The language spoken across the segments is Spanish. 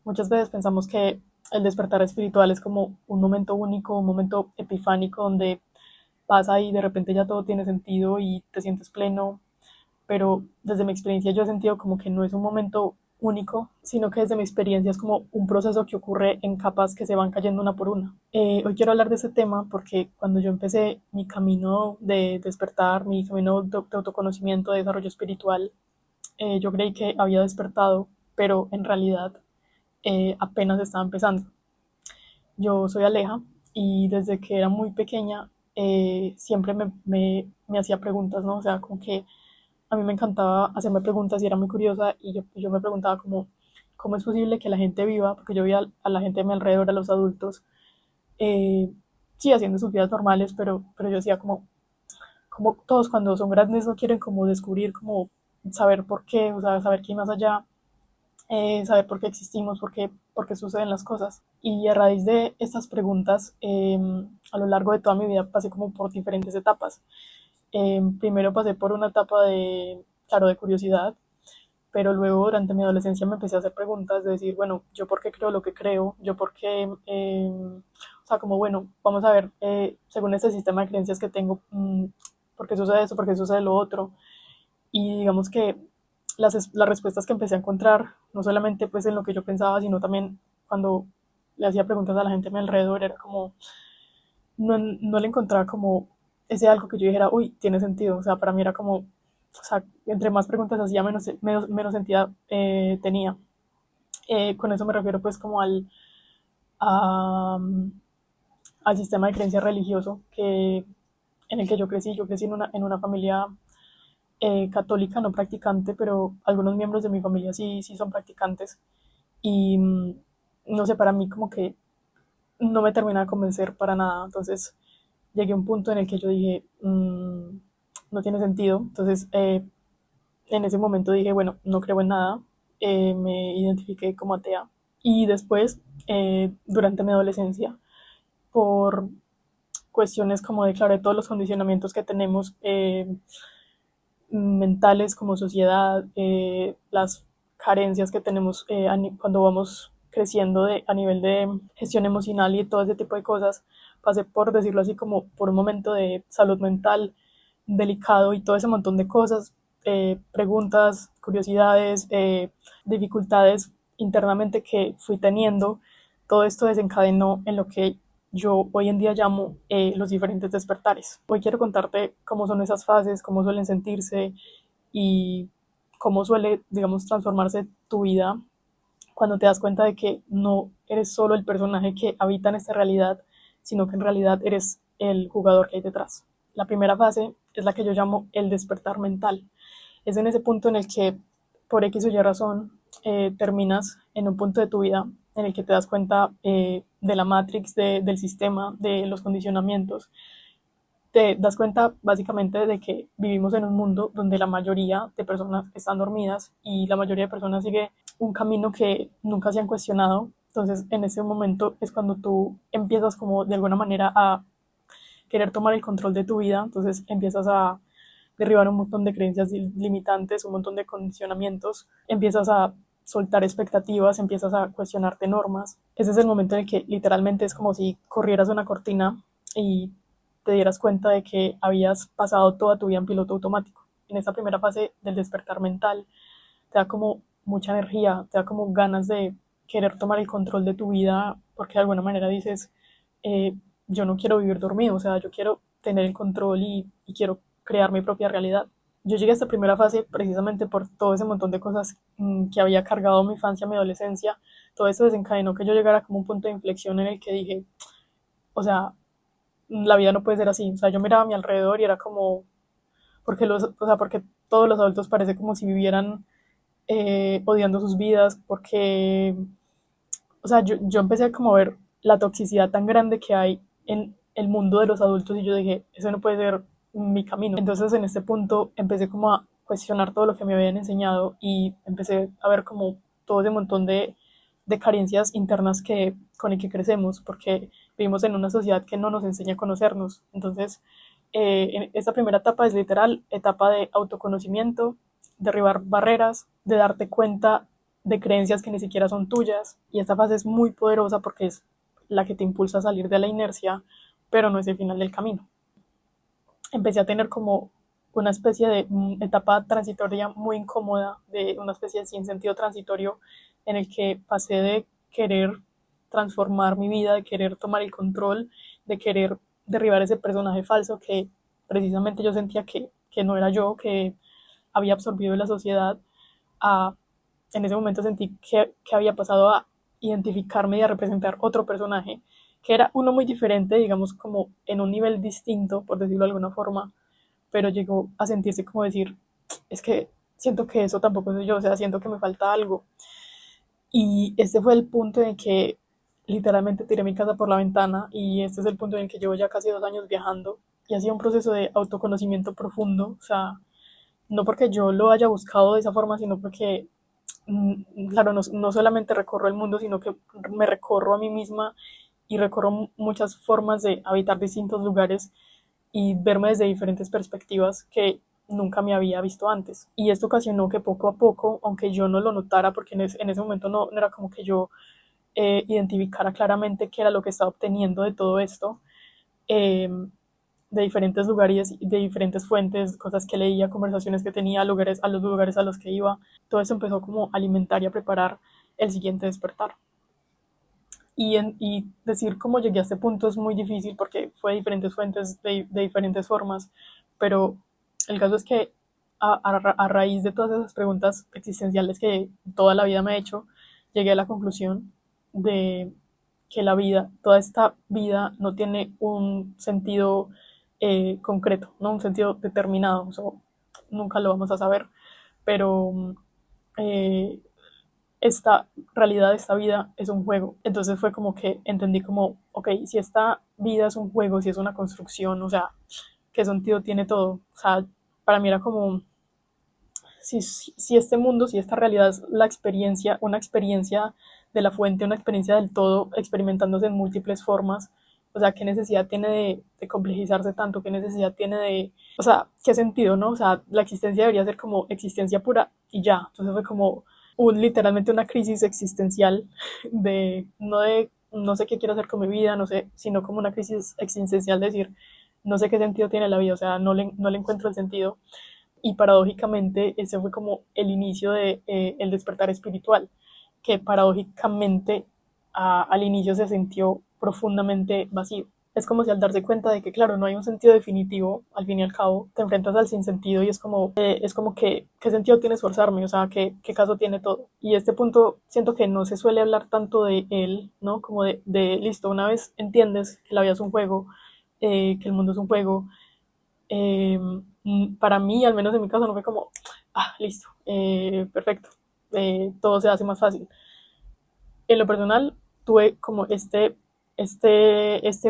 Muchas veces pensamos que el despertar espiritual es como un momento único, un momento epifánico donde pasa y de repente ya todo tiene sentido y te sientes pleno, pero desde mi experiencia yo he sentido como que no es un momento único, sino que desde mi experiencia es como un proceso que ocurre en capas que se van cayendo una por una. Hoy quiero hablar de ese tema porque cuando yo empecé mi camino de despertar, mi camino de autoconocimiento, de desarrollo espiritual, yo creí que había despertado, pero en realidad apenas estaba empezando. Yo soy Aleja y desde que era muy pequeña siempre me hacía preguntas, ¿no? O sea, como que a mí me encantaba hacerme preguntas y era muy curiosa y yo me preguntaba como, ¿cómo es posible que la gente viva? Porque yo veía a la gente de mi alrededor, a los adultos, eh, sí, haciendo sus vidas normales, pero yo decía como todos cuando son grandes no quieren como descubrir, como saber por qué, o sea, saber qué hay más allá, saber por qué existimos, por qué suceden las cosas. Y a raíz de estas preguntas, a lo largo de toda mi vida pasé como por diferentes etapas. Primero pasé por una etapa de, claro, de curiosidad, pero luego durante mi adolescencia me empecé a hacer preguntas de decir, bueno, yo por qué creo lo que creo, yo por qué, o sea, como, bueno, vamos a ver, según este sistema de creencias que tengo, por qué sucede eso, por qué sucede lo otro. Y digamos que las respuestas que empecé a encontrar, no solamente pues en lo que yo pensaba, sino también cuando le hacía preguntas a la gente a mi alrededor, era como, no le encontraba como ese algo que yo dijera, uy, tiene sentido. O sea, para mí era como, o sea, entre más preguntas hacía, menos sentido tenía. Con eso me refiero pues como a, al sistema de creencia religioso en el que yo crecí. Yo crecí en una familia católica, no practicante, pero algunos miembros de mi familia sí son practicantes. Y no sé, para mí como que no me termina de convencer para nada. Entonces llegué a un punto en el que yo dije, no tiene sentido. Entonces en ese momento dije, bueno, no creo en nada. Me identifiqué como atea. Y después, durante mi adolescencia, por cuestiones como declaré todos los condicionamientos que tenemos mentales como sociedad, las carencias que tenemos cuando vamos creciendo a nivel de gestión emocional y todo ese tipo de cosas, pasé por decirlo así como por un momento de salud mental delicado y todo ese montón de cosas, preguntas, curiosidades, dificultades internamente que fui teniendo. Todo esto desencadenó en lo que yo hoy en día llamo los diferentes despertares. Hoy quiero contarte cómo son esas fases, cómo suelen sentirse y cómo suele, digamos, transformarse tu vida cuando te das cuenta de que no eres solo el personaje que habita en esta realidad, sino que en realidad eres el jugador que hay detrás. La primera fase es la que yo llamo el despertar mental. Es en ese punto en el que, por X o Y razón, terminas en un punto de tu vida en el que te das cuenta de la matrix, del sistema, de los condicionamientos. Te das cuenta básicamente de que vivimos en un mundo donde la mayoría de personas están dormidas y la mayoría de personas sigue un camino que nunca se han cuestionado. Entonces, en ese momento es cuando tú empiezas como de alguna manera a querer tomar el control de tu vida. Entonces, empiezas a derribar un montón de creencias limitantes, un montón de condicionamientos, empiezas a soltar expectativas, empiezas a cuestionarte normas. Ese es el momento en el que literalmente es como si corrieras una cortina y te dieras cuenta de que habías pasado toda tu vida en piloto automático. En esta primera fase del despertar mental te da como mucha energía, te da como ganas de querer tomar el control de tu vida porque de alguna manera dices, eh, yo no quiero vivir dormido, o sea, yo quiero tener el control y quiero crear mi propia realidad. Yo llegué a esta primera fase precisamente por todo ese montón de cosas que había cargado mi infancia, mi adolescencia. Todo eso desencadenó que yo llegara como un punto de inflexión en el que dije, o sea, la vida no puede ser así. O sea, yo miraba a mi alrededor y era como, porque todos los adultos parece como si vivieran odiando sus vidas, porque, o sea, yo empecé como a ver la toxicidad tan grande que hay en el mundo de los adultos y yo dije, eso no puede ser mi camino. Entonces en este punto empecé como a cuestionar todo lo que me habían enseñado y empecé a ver como todo ese montón de carencias internas con el que crecemos, porque vivimos en una sociedad que no nos enseña a conocernos. Entonces, esta primera etapa es literal etapa de autoconocimiento, derribar barreras, de darte cuenta de creencias que ni siquiera son tuyas. Y esta fase es muy poderosa porque es la que te impulsa a salir de la inercia, pero no es el final del camino. Empecé a tener como una especie de etapa transitoria muy incómoda, de una especie de sinsentido transitorio en el que pasé de querer transformar mi vida, de querer tomar el control, de querer derribar ese personaje falso que precisamente yo sentía que no era yo, que había absorbido de la sociedad, a, en ese momento sentí que había pasado a identificarme y a representar otro personaje, que era uno muy diferente, digamos como en un nivel distinto, por decirlo de alguna forma, pero llegó a sentirse como decir, es que siento que eso tampoco soy yo, o sea, siento que me falta algo. Y este fue el punto en que literalmente tiré mi casa por la ventana y este es el punto en el que llevo ya casi 2 años viajando y ha sido un proceso de autoconocimiento profundo, o sea, no porque yo lo haya buscado de esa forma, sino porque, claro, no solamente recorro el mundo, sino que me recorro a mí misma y recorro muchas formas de habitar distintos lugares y verme desde diferentes perspectivas que nunca me había visto antes. Y esto ocasionó que poco a poco, aunque yo no lo notara, porque en ese momento no era como que yo identificara claramente qué era lo que estaba obteniendo de todo esto, eh, de diferentes lugares, de diferentes fuentes, cosas que leía, conversaciones que tenía, lugares, a los lugares a los que iba, todo eso empezó como a alimentar y a preparar el siguiente despertar. Y decir cómo llegué a este punto es muy difícil porque fue de diferentes fuentes, de diferentes formas, pero el caso es que a raíz de todas esas preguntas existenciales que toda la vida me he hecho, llegué a la conclusión de que la vida, toda esta vida no tiene un sentido concreto, no un sentido determinado, eso nunca lo vamos a saber, pero eh, esta realidad, esta vida es un juego. Entonces fue como que entendí como, ok, si esta vida es un juego, si es una construcción, o sea, ¿qué sentido tiene todo? O sea, para mí era como, si este mundo, si esta realidad es la experiencia, una experiencia de la fuente, una experiencia del todo, experimentándose en múltiples formas, o sea, ¿qué necesidad tiene de complejizarse tanto? ¿Qué necesidad tiene de, o sea, qué sentido, no? O sea, la existencia debería ser como existencia pura y ya. Entonces fue como literalmente una crisis existencial de no sé qué quiero hacer con mi vida, no sé, sino como una crisis existencial de decir, no sé qué sentido tiene la vida, o sea, no le encuentro el sentido. Y paradójicamente ese fue como el inicio de el despertar espiritual, que paradójicamente al inicio se sintió profundamente vacío. Es como si al darse cuenta de que, claro, no hay un sentido definitivo, al fin y al cabo, te enfrentas al sinsentido y es como que, ¿qué sentido tiene esforzarme? O sea, ¿qué caso tiene todo? Y este punto siento que no se suele hablar tanto de él, ¿no? Como listo, una vez entiendes que la vida es un juego, que el mundo es un juego, eh, para mí, al menos en mi caso, no fue como, listo, perfecto, todo se hace más fácil. En lo personal, tuve como este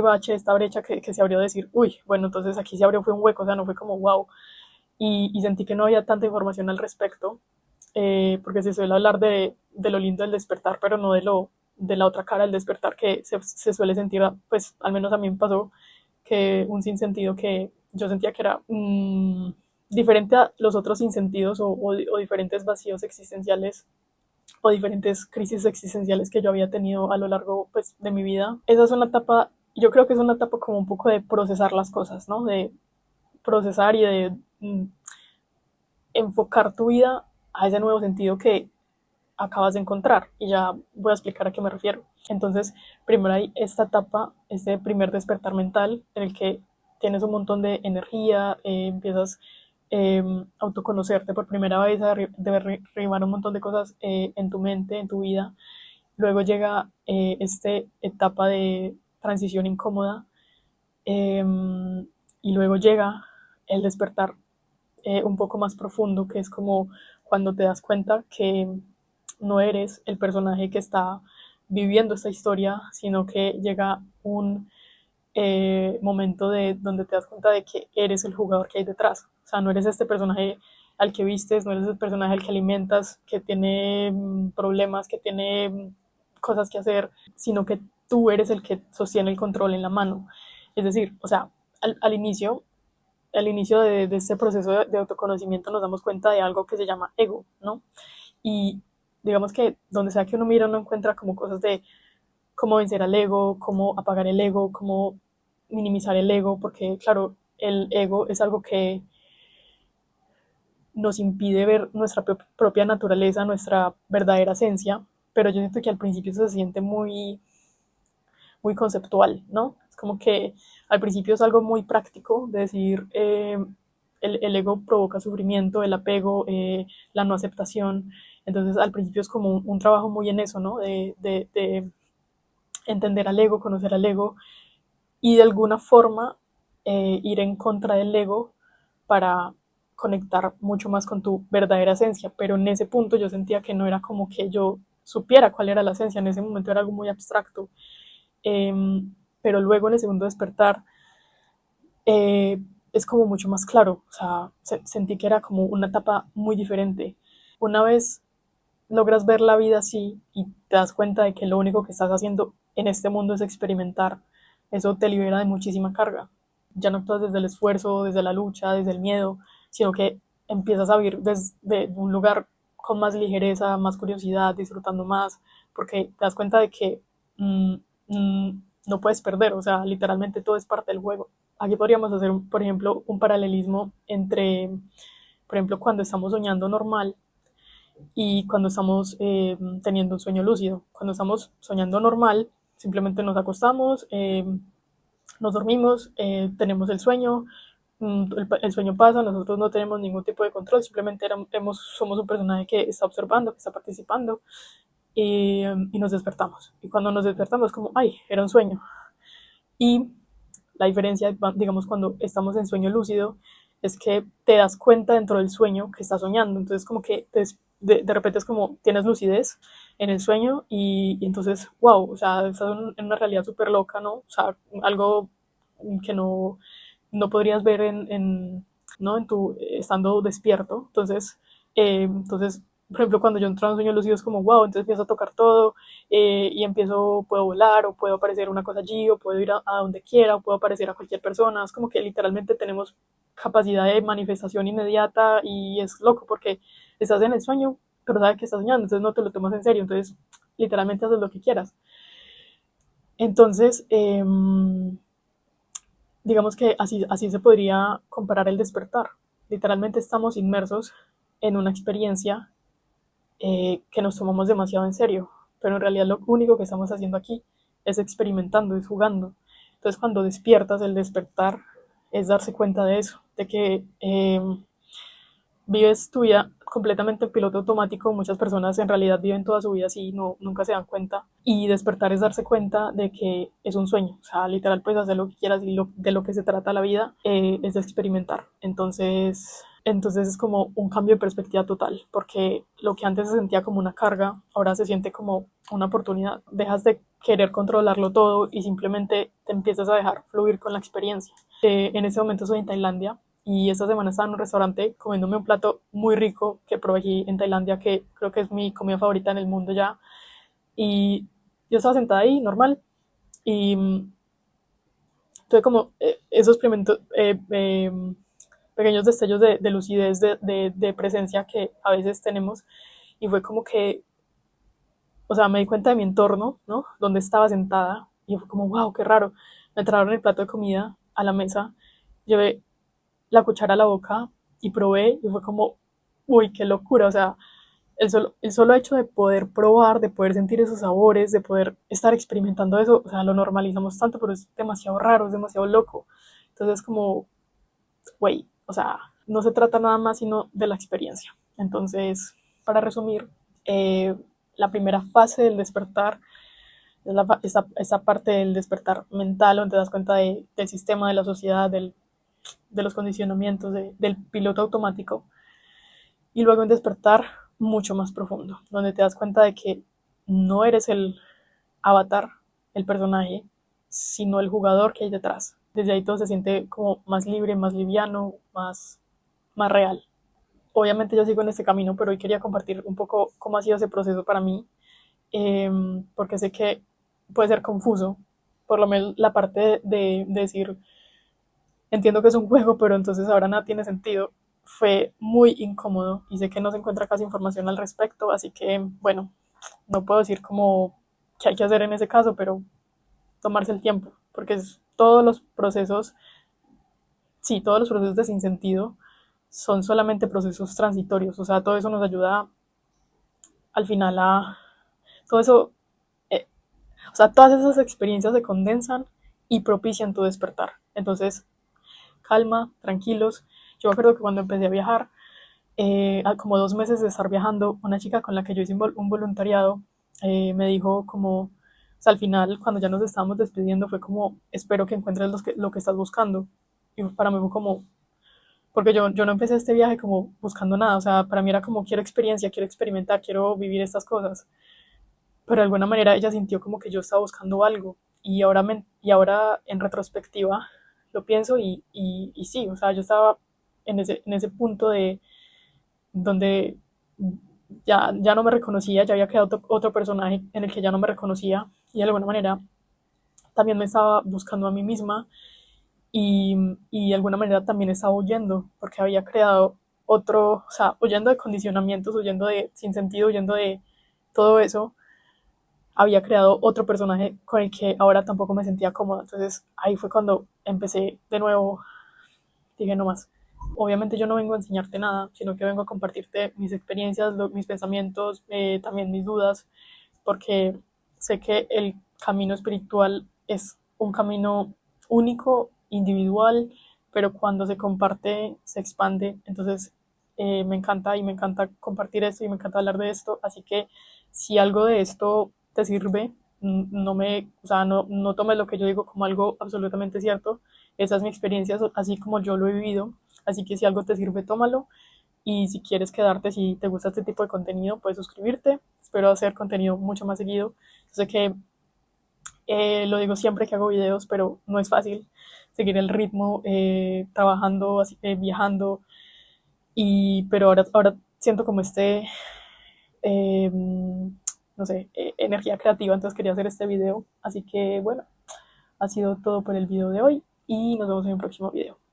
bache, esta brecha que se abrió, decir, uy, bueno, entonces aquí se abrió, fue un hueco, o sea, no fue como, wow, y sentí que no había tanta información al respecto, porque se suele hablar de lo lindo del despertar, pero no de la otra cara del despertar que se suele sentir, pues al menos a mí me pasó, que un sinsentido que yo sentía que era diferente a los otros sinsentidos o diferentes vacíos existenciales o diferentes crisis existenciales que yo había tenido a lo largo pues, de mi vida. Esa es una etapa, yo creo que es una etapa como un poco de procesar las cosas, ¿no? De procesar y de enfocar tu vida a ese nuevo sentido que acabas de encontrar. Y ya voy a explicar a qué me refiero. Entonces, primero hay esta etapa, este primer despertar mental, en el que tienes un montón de energía, empiezas a autoconocerte por primera vez, a derribar un montón de cosas en tu mente, en tu vida. Luego llega esta etapa de transición incómoda eh, y luego llega el despertar un poco más profundo, que es como cuando te das cuenta que no eres el personaje que está viviendo esta historia, sino que llega un momento de donde te das cuenta de que eres el jugador que hay detrás. O sea, no eres este personaje al que vistes, no eres el personaje al que alimentas, que tiene problemas, que tiene cosas que hacer, sino que tú eres el que sostiene el control en la mano. Es decir, o sea, al inicio de este proceso de autoconocimiento nos damos cuenta de algo que se llama ego, ¿no? Y digamos que donde sea que uno mira uno encuentra como cosas de cómo vencer al ego, cómo apagar el ego, cómo minimizar el ego, porque claro, el ego es algo que nos impide ver nuestra propia naturaleza, nuestra verdadera esencia, pero yo siento que al principio se siente muy conceptual, ¿no? Es como que al principio es algo muy práctico, de decir, el ego provoca sufrimiento, el apego, la no aceptación, entonces al principio es como un trabajo muy en eso, ¿no? De entender al ego, conocer al ego y de alguna forma ir en contra del ego para conectar mucho más con tu verdadera esencia, pero en ese punto yo sentía que no era como que yo supiera cuál era la esencia, en ese momento era algo muy abstracto, eh, pero luego en el segundo despertar eh, es como mucho más claro, o sea, sentí que era como una etapa muy diferente. Una vez logras ver la vida así y te das cuenta de que lo único que estás haciendo en este mundo es experimentar, eso te libera de muchísima carga. Ya no actúas desde el esfuerzo, desde la lucha, desde el miedo, sino que empiezas a vivir desde un lugar con más ligereza, más curiosidad, disfrutando más, porque te das cuenta de que mm, no puedes perder, o sea, literalmente todo es parte del juego. Aquí podríamos hacer, por ejemplo, un paralelismo entre, por ejemplo, cuando estamos soñando normal y cuando estamos teniendo un sueño lúcido. Cuando estamos soñando normal, simplemente nos acostamos, nos dormimos, tenemos el sueño, el sueño pasa, nosotros no tenemos ningún tipo de control, simplemente somos un personaje que está observando, que está participando y nos despertamos. Y cuando nos despertamos, como, ay, era un sueño. Y la diferencia, digamos, cuando estamos en sueño lúcido, es que te das cuenta dentro del sueño que estás soñando. Entonces, como que de repente es como tienes lucidez en el sueño y entonces, wow, o sea, estás en una realidad súper loca, ¿no? O sea, algo que no podrías ver ¿no? en tu, estando despierto. Entonces, por ejemplo, cuando yo entro en un sueño lúcido es como, wow, entonces empiezo a tocar todo y puedo volar o puedo aparecer una cosa allí o puedo ir a donde quiera o puedo aparecer a cualquier persona. Es como que literalmente tenemos capacidad de manifestación inmediata y es loco porque estás en el sueño, pero sabes que estás soñando, entonces no te lo tomas en serio, entonces literalmente haces lo que quieras. Entonces, digamos que así se podría comparar el despertar. Literalmente estamos inmersos en una experiencia que nos tomamos demasiado en serio, pero en realidad lo único que estamos haciendo aquí es experimentando, es jugando. Entonces cuando despiertas, el despertar es darse cuenta de eso, de que vives tu vida completamente en piloto automático. Muchas personas en realidad viven toda su vida así y nunca se dan cuenta. Y despertar es darse cuenta de que es un sueño. O sea, literal puedes hacer lo que quieras y de lo que se trata la vida es de experimentar. Entonces es como un cambio de perspectiva total, porque lo que antes se sentía como una carga, ahora se siente como una oportunidad. Dejas de querer controlarlo todo y simplemente te empiezas a dejar fluir con la experiencia. En ese momento soy en Tailandia y esta semana estaba en un restaurante comiéndome un plato muy rico que probé aquí en Tailandia, que creo que es mi comida favorita en el mundo ya. Y yo estaba sentada ahí, normal, y tuve como esos pequeños destellos de lucidez, de presencia que a veces tenemos, y fue como que, o sea, me di cuenta de mi entorno, ¿no? Donde estaba sentada, y fue como, wow, qué raro. Me trajeron el plato de comida a la mesa, llevé la cuchara a la boca y probé y fue como, uy, qué locura, o sea, el solo hecho de poder probar, de poder sentir esos sabores, de poder estar experimentando eso, o sea, lo normalizamos tanto, pero es demasiado raro, es demasiado loco. Entonces, como, güey, o sea, no se trata nada más sino de la experiencia. Entonces, para resumir, la primera fase del despertar es esa parte del despertar mental, donde te das cuenta del sistema, de la sociedad, de los condicionamientos, del piloto automático, y luego un despertar mucho más profundo, donde te das cuenta de que no eres el avatar, el personaje, sino el jugador que hay detrás. Desde ahí todo se siente como más libre, más liviano, más real. Obviamente yo sigo en este camino, pero hoy quería compartir un poco cómo ha sido ese proceso para mí, porque sé que puede ser confuso, por lo menos la parte de decir, entiendo que es un juego, pero entonces ahora nada tiene sentido. fue muy incómodo y sé que no se encuentra casi información al respecto, así que bueno, no puedo decir como qué hay que hacer en ese caso, pero tomarse el tiempo, porque todos los procesos, sí, todos los procesos de sinsentido son solamente procesos transitorios, o sea, todo eso nos ayuda al final a, todo eso, eh, o sea, todas esas experiencias se condensan y propician tu despertar. Entonces, calma, tranquilos. Yo me acuerdo que cuando empecé a viajar, a como 2 meses de estar viajando, una chica con la que yo hice un voluntariado me dijo como, o sea, al final, cuando ya nos estábamos despidiendo, fue como, espero que encuentres lo que estás buscando. Y para mí fue como, porque yo no empecé este viaje como buscando nada, o sea, para mí era como, quiero experiencia, quiero experimentar, quiero vivir estas cosas. Pero de alguna manera ella sintió como que yo estaba buscando algo. Y ahora en retrospectiva lo pienso y sí, o sea, yo estaba en ese punto de donde ya no me reconocía, ya había creado otro personaje en el que ya no me reconocía y de alguna manera también me estaba buscando a mí misma y de alguna manera también estaba huyendo porque había creado otro, o sea, huyendo de condicionamientos, huyendo de sin sentido, huyendo de todo eso, había creado otro personaje con el que ahora tampoco me sentía cómoda. Entonces ahí fue cuando empecé de nuevo, dije no más. Obviamente yo no vengo a enseñarte nada, sino que vengo a compartirte mis experiencias, mis pensamientos, también mis dudas, porque sé que el camino espiritual es un camino único, individual, pero cuando se comparte, se expande. Entonces me encanta y me encanta compartir esto y me encanta hablar de esto. Así que si algo de esto te sirve, o sea, no tomes lo que yo digo como algo absolutamente cierto. Esa es mi experiencia, así como yo lo he vivido. Así que si algo te sirve, tómalo. Y si quieres quedarte, si te gusta este tipo de contenido, puedes suscribirte. Espero hacer contenido mucho más seguido. Sé que lo digo siempre que hago videos, pero no es fácil seguir el ritmo trabajando, viajando. Pero ahora siento como no sé, energía creativa, entonces quería hacer este video. Así que bueno, ha sido todo por el video de hoy y nos vemos en un próximo video.